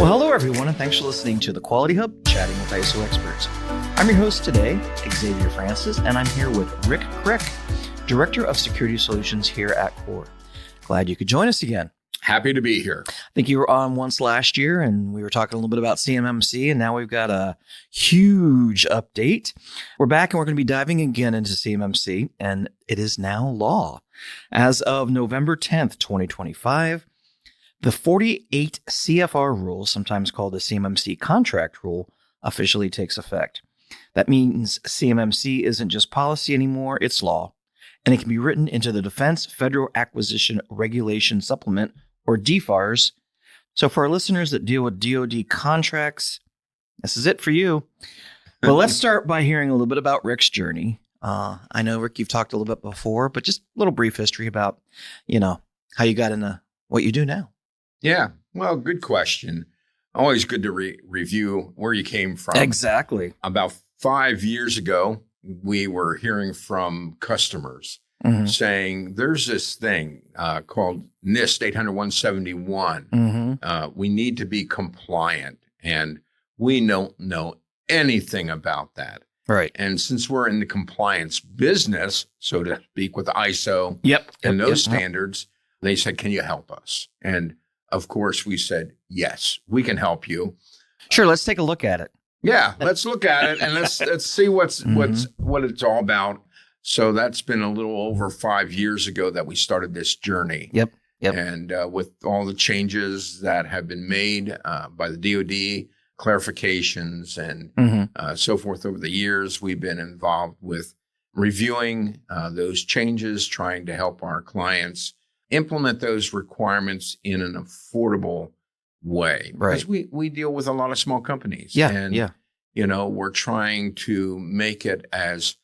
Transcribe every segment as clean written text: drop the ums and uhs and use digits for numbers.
Well, hello everyone, and thanks for listening to the Quality Hub, chatting with ISO experts. I'm your host today, Xavier Francis, and I'm here with Rick Krick, Director of Security Solutions here at Core. Glad you could join us again. Happy to be here. I think you were on once last year, and we were talking a little bit about CMMC, and now we've got a huge update. We're back, and we're going to be diving again into CMMC, and it is now law. As of November 10th, 2025, the 48 CFR rule, sometimes called the CMMC contract rule, officially takes effect. That means CMMC isn't just policy anymore, it's law, and it can be written into the Defense Federal Acquisition Regulation Supplement, or DFARS. So for our listeners that deal with DoD contracts, this is it for you. But let's start by hearing a little bit about Rick's journey. I know, Rick, you've talked a little bit before, but just a little brief history about, how you got into what you do now. Yeah, well, good question. Always good to review where you came from. Exactly. About 5 years ago, we were hearing from customers saying there's this thing called NIST 800-171. We need to be compliant, and we don't know anything about that. Right. And since we're in the compliance business, so to speak, with ISO and those standards, they said, can you help us? And of course, we said, yes, we can help you. Sure. Let's take a look at it. Yeah, let's look at it and let's see what it's all about. So that's been a little over 5 years ago that we started this journey. Yep. And with all the changes that have been made by the DoD, clarifications and so forth over the years, we've been involved with reviewing those changes, trying to help our clients implement those requirements in an affordable way. Right. Because we deal with a lot of small companies. Yeah. We're trying to make it as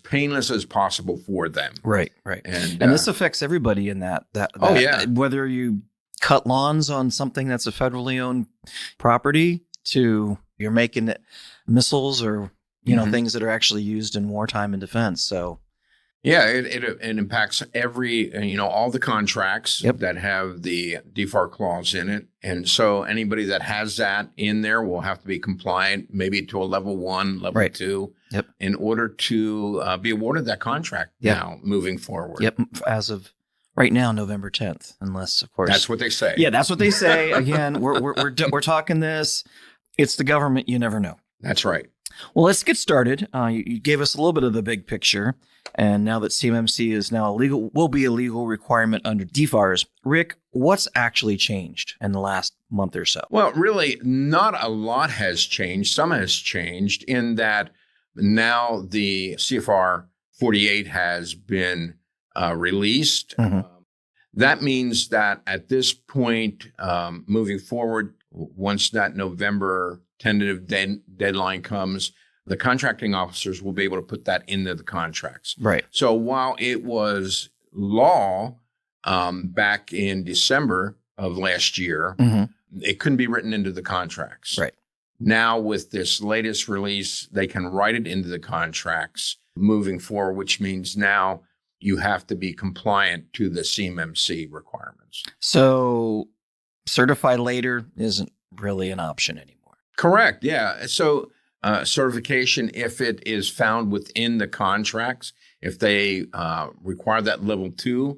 painless as possible for them. Right. And this affects everybody in that. Whether you cut lawns on something that's a federally owned property to you're making it missiles or, things that are actually used in wartime and defense. So. Yeah, it impacts all the contracts that have the DFAR clause in it. And so anybody that has that in there will have to be compliant, maybe to a level 1, level 2, in order to be awarded that contract now moving forward. Yep, as of right now, November 10th, unless, of course. That's what they say. Yeah, that's what they say. Again, we're talking this. It's the government. You never know. That's right. Well, let's get started. You gave us a little bit of the big picture. And now that CMMC is now will be a legal requirement under DFARS. Rick, what's actually changed in the last month or so? Well, really, not a lot has changed. Some has changed in that now the CFR 48 has been released. That means that at this point, moving forward, once that November tentative deadline comes, the contracting officers will be able to put that into the contracts. Right. So while it was law back in December of last year, it couldn't be written into the contracts. Right. Now with this latest release, they can write it into the contracts moving forward, which means now you have to be compliant to the CMMC requirements. So certified later isn't really an option anymore. Correct. Yeah. So certification, if it is found within the contracts, if they require that level 2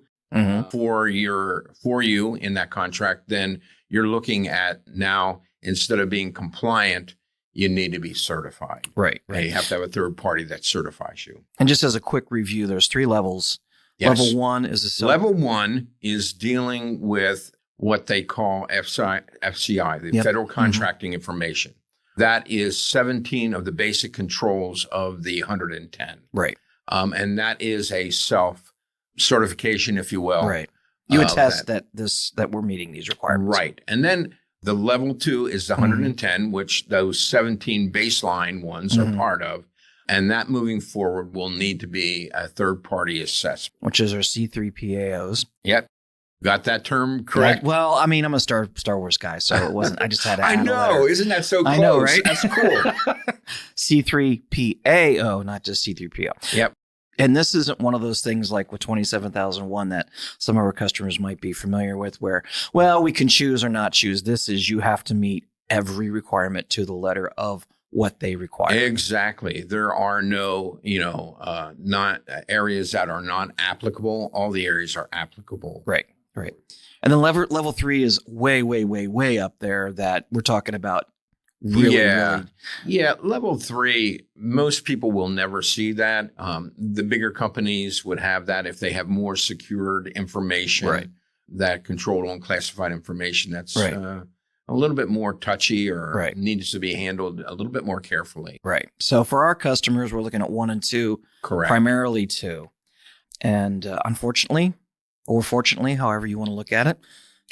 for you in that contract, then you're looking at now, instead of being compliant, you need to be certified. Right. And you have to have a third party that certifies you. And just as a quick review, there's 3 levels. Yes. Level 1 is Level 1 is dealing with what they call FCI, the Federal Contracting Information. That is 17 of the basic controls of the 110. Right. And that is a self-certification, if you will. Right. You attest that we're meeting these requirements. Right. And then the level 2 is the 110, which those 17 baseline ones are part of. And that moving forward will need to be a third-party assessment. Which is our C3PAOs. Yep. Got that term correct? Well, I mean, I'm a Star Wars guy, so it wasn't. I just had to add I know. Isn't that so close? I know, right? That's cool. C3PAO, not just C3PO. Yep. And this isn't one of those things like with 27001 that some of our customers might be familiar with where, well, we can choose or not choose. This is you have to meet every requirement to the letter of what they require. Exactly. There are no, not areas that are not applicable. All the areas are applicable. Right. And then level 3 is way, way, way, way up there that we're talking about. Really. Yeah. Level 3, most people will never see that. The bigger companies would have that if they have more secured information, that controlled and classified information that's a little bit more touchy or needs to be handled a little bit more carefully. Right. So for our customers, we're looking at 1 and 2, primarily 2. And unfortunately, or fortunately, however you want to look at it,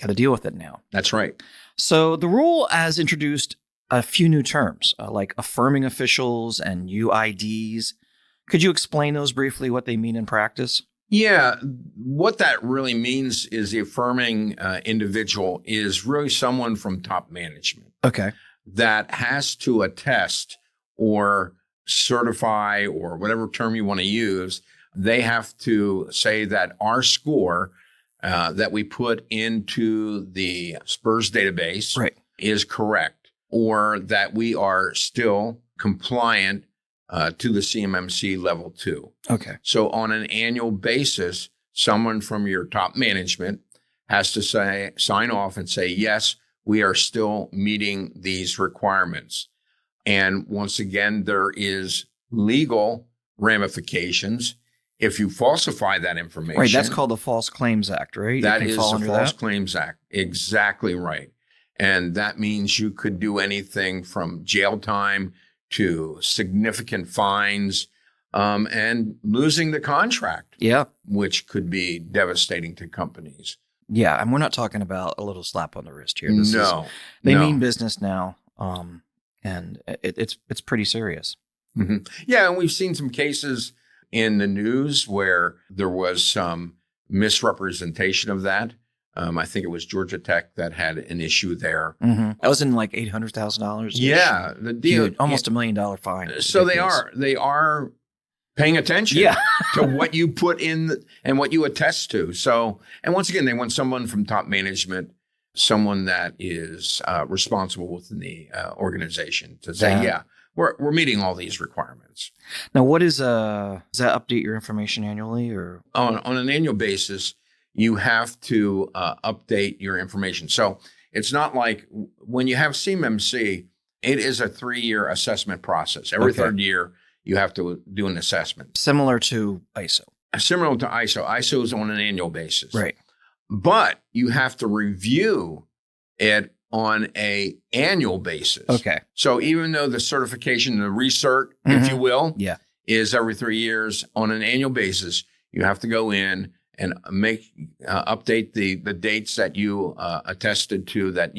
got to deal with it now. That's right. So the rule has introduced a few new terms like affirming officials and UIDs. Could you explain those briefly, what they mean in practice? Yeah. What that really means is the affirming individual is really someone from top management. Okay. That has to attest or certify or whatever term you want to use. They have to say that our score that we put into the SPURS database is correct, or that we are still compliant to the CMMC level 2. Okay. So on an annual basis, someone from your top management has to sign off and say, yes, we are still meeting these requirements. And once again, there is legal ramifications if you falsify that information. Right. That's called the False Claims Act, right? That is the False Claims Act. Exactly right. And that means you could do anything from jail time to significant fines and losing the contract. Yeah. Which could be devastating to companies. Yeah. And we're not talking about a little slap on the wrist here. They mean business now. And it's pretty serious. Mm-hmm. Yeah. And we've seen some cases in the news where there was some misrepresentation of that. I think it was Georgia Tech that had an issue there. Mm-hmm. That was in like $800,000. Yeah, the deal, almost $1 million fine. So they are paying attention to what you put in and what you attest to. So, and once again, they want someone from top management, someone that is responsible within the organization to say, we're meeting all these requirements. Now, what does that update your information annually, or on an annual basis? You have to update your information. So it's not like when you have CMMC, it is a 3-year assessment process. Every third year, you have to do an assessment. Similar to ISO. Similar to ISO. ISO is on an annual basis. Right. But you have to review it on an annual basis. Okay. So even though the certification, the recert, if you will, is every 3 years, on an annual basis, you have to go in and update the dates that you attested to that,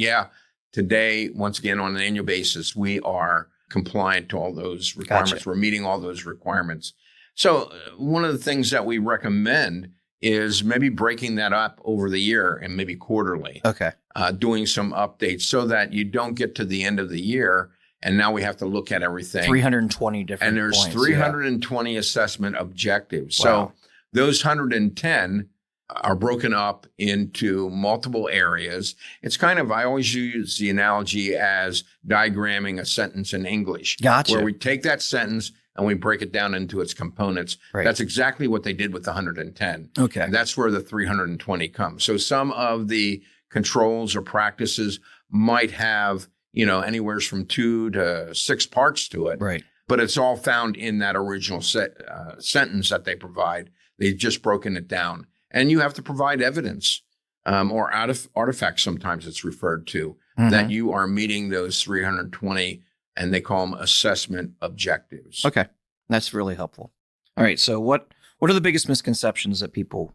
today, once again, on an annual basis, we are compliant to all those requirements. Gotcha. We're meeting all those requirements. So one of the things that we recommend is maybe breaking that up over the year and maybe quarterly. Okay. Doing some updates so that you don't get to the end of the year and now we have to look at everything. 320 different And there's points, 320 assessment objectives. Wow. So those 110 are broken up into multiple areas. It's kind of, I always use the analogy as diagramming a sentence in English. Gotcha. Where we take that sentence and we break it down into its components. Right. That's exactly what they did with the 110. Okay. And that's where the 320 comes. So some of the controls or practices might have, anywhere from 2 to 6 parts to it. Right. But it's all found in that original sentence that they provide. They've just broken it down. And you have to provide evidence or artifacts, sometimes it's referred to, that you are meeting those 320, and they call them assessment objectives. Okay. That's really helpful. All right. So what are the biggest misconceptions that people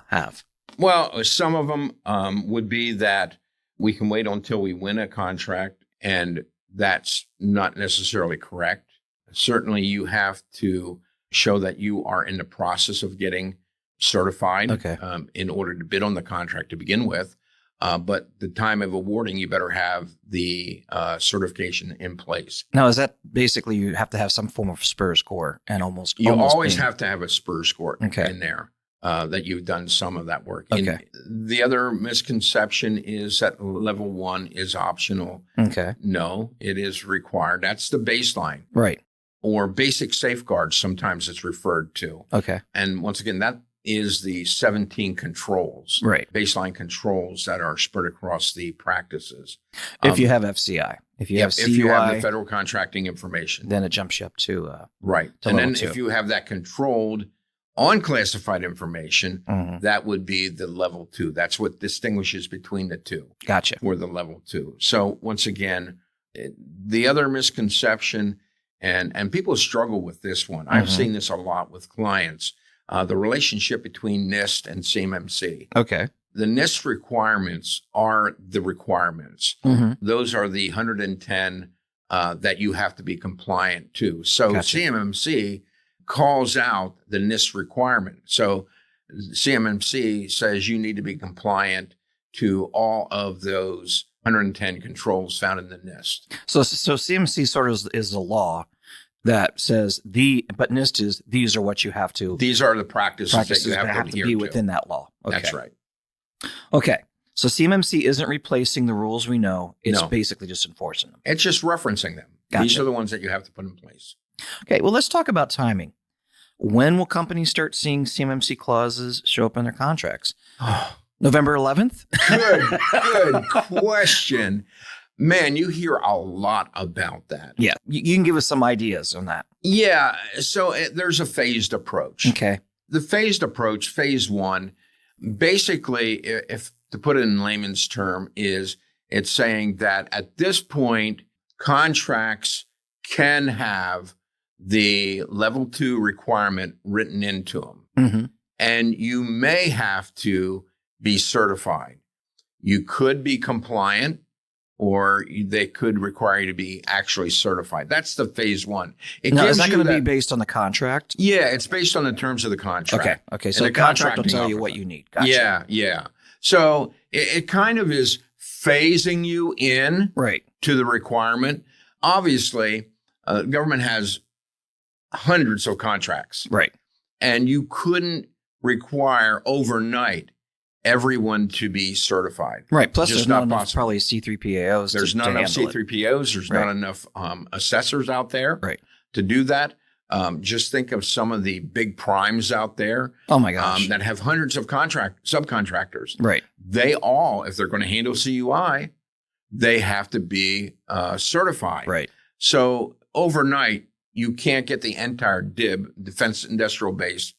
have? Well, some of them would be that we can wait until we win a contract, and that's not necessarily correct. Certainly, you have to show that you are in the process of getting certified in order to bid on the contract to begin with. But the time of awarding, you better have the certification in place. Now, is that basically you have to have some form of SPUR score and You always have to have a SPUR score Okay. in there that you've done some of that work. Okay. The other misconception is that level 1 is optional. Okay. No, it is required. That's the baseline. Right. Or basic safeguards, sometimes it's referred to. Okay. And once again, that is the 17 controls, Right. baseline controls that are spread across the practices. If you have FCI, if you have CUI, if you have the federal contracting information, then it jumps you up to right. to And level then 2. if you have that controlled on classified information, that would be the level 2. That's what distinguishes between the two. Gotcha. For the level 2. So once again, the other misconception, and people struggle with this one. I've seen this a lot with clients. The relationship between NIST and CMMC. Okay. The NIST requirements are the requirements. Those are the 110 that you have to be compliant to. So Gotcha. CMMC calls out the NIST requirement. So CMMC says you need to be compliant to all of those 110 controls found in the NIST. So CMC sort of is a law that says but NIST is these are what you have to. These are the practices that you have to be within that law. Okay. That's right. Okay. So CMMC isn't replacing the rules we know. It's basically just enforcing them. It's just referencing them. Gotcha. These are the ones that you have to put in place. Okay. Well, let's talk about timing. When will companies start seeing CMMC clauses show up in their contracts? November 11th? Good question. Man, you hear a lot about that. Yeah. You can give us some ideas on that. Yeah. So there's a phased approach. Okay. The phased approach, phase 1, basically, if to put it in layman's term, is it's saying that at this point, contracts can have the level 2 requirement written into them. And you may have to be certified. You could be compliant, or they could require you to be actually certified. That's the phase 1. Now, is that going to be based on the contract? Yeah, it's based on the terms of the contract. Okay. So the contract will tell you what you need. Gotcha. Yeah. So it kind of is phasing you in to the requirement. Obviously, government has hundreds of contracts. Right. And you couldn't require overnight everyone to be certified. Right. Plus, just there's not enough probably C3PAOs. There's not enough C3PAOs. There's not enough assessors out there to do that. Just think of some of the big primes out there. Oh my gosh. That have hundreds of subcontractors. Right. They all, if they're going to handle CUI, they have to be certified. Right. So overnight, you can't get the entire Defense Industrial Base,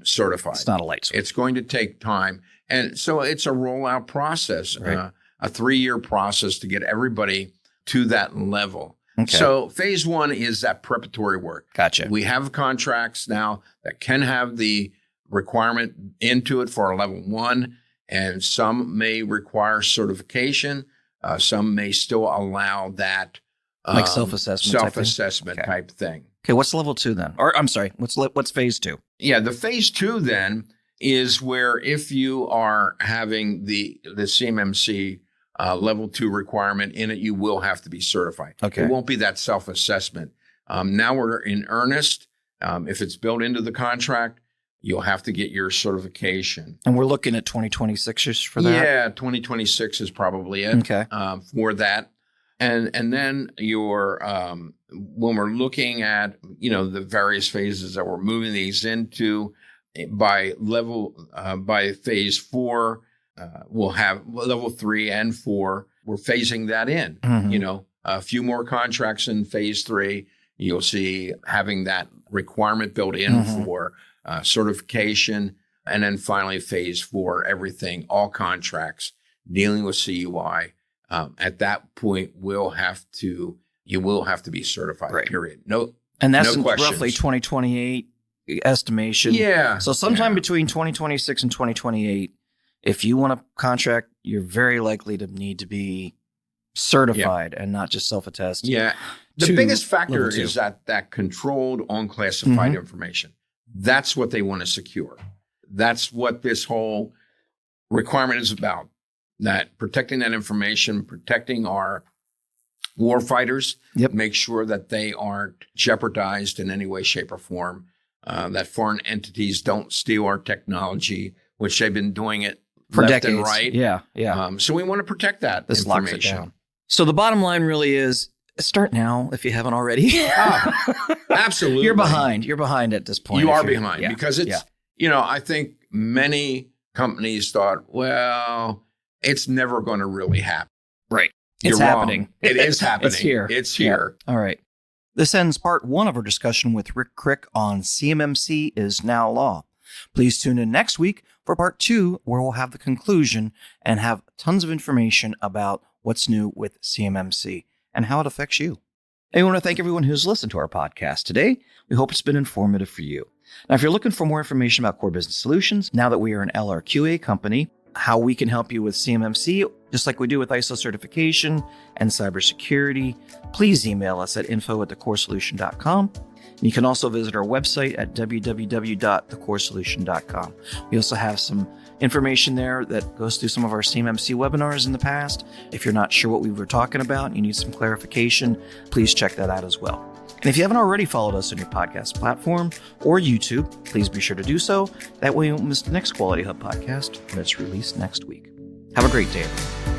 certified. It's not a light switch. It's going to take time. And so it's a rollout process, a 3-year process to get everybody to that level. Okay. So phase 1 is that preparatory work. Gotcha. We have contracts now that can have the requirement into it for a level 1, and some may require certification. Some may still allow that like self-assessment type thing. Okay, what's level 2 then? Or I'm sorry, what's phase 2? Yeah, the phase 2 then is where if you are having the CMMC level 2 requirement in it, you will have to be certified. Okay. It won't be that self-assessment. Now we're in earnest. If it's built into the contract, you'll have to get your certification. And we're looking at 2026 for that? Yeah, 2026 is probably it. Okay. For that. And then when we're looking at, the various phases that we're moving these into by phase 4, we'll have level 3 and 4. We're phasing that in, a few more contracts in phase 3. You'll see having that requirement built in for certification. And then finally, phase 4, everything, all contracts dealing with CUI. At that point, you will have to be certified, period. And that's no questions. Roughly 2028 estimation. Yeah. So sometime between 2026 and 2028, if you want to contract, you're very likely to need to be certified and not just self-attest. Yeah. The biggest factor is that controlled unclassified information. That's what they want to secure. That's what this whole requirement is about. that protecting that information, protecting our war fighters, make sure that they aren't jeopardized in any way, shape, or form, that foreign entities don't steal our technology, which they've been doing it for left decades. and right. Yeah. So we want to protect that this information. Locks it down. So the bottom line really is start now if you haven't already. Absolutely. You're behind. You're behind at this point. You are behind because it's, I think many companies thought, well, it's never going to really happen. Right. You're it's wrong. happening. It is happening. It's here. It's here. Yeah. All right. This ends part 1 of our discussion with Rick Krick on CMMC is now law. Please tune in next week for part 2, where we'll have the conclusion and have tons of information about what's new with CMMC and how it affects you. I want to thank everyone who's listened to our podcast today. We hope it's been informative for you. Now, if you're looking for more information about Core Business Solutions, now that we are an LRQA company, how we can help you with CMMC, just like we do with ISO certification and cybersecurity, please email us at info@thecoresolution.com. And you can also visit our website at www.thecoresolution.com. We also have some information there that goes through some of our CMMC webinars in the past. If you're not sure what we were talking about and you need some clarification, please check that out as well. And if you haven't already followed us on your podcast platform or YouTube, please be sure to do so. That way you won't miss the next Quality Hub podcast when it's released next week. Have a great day, everyone.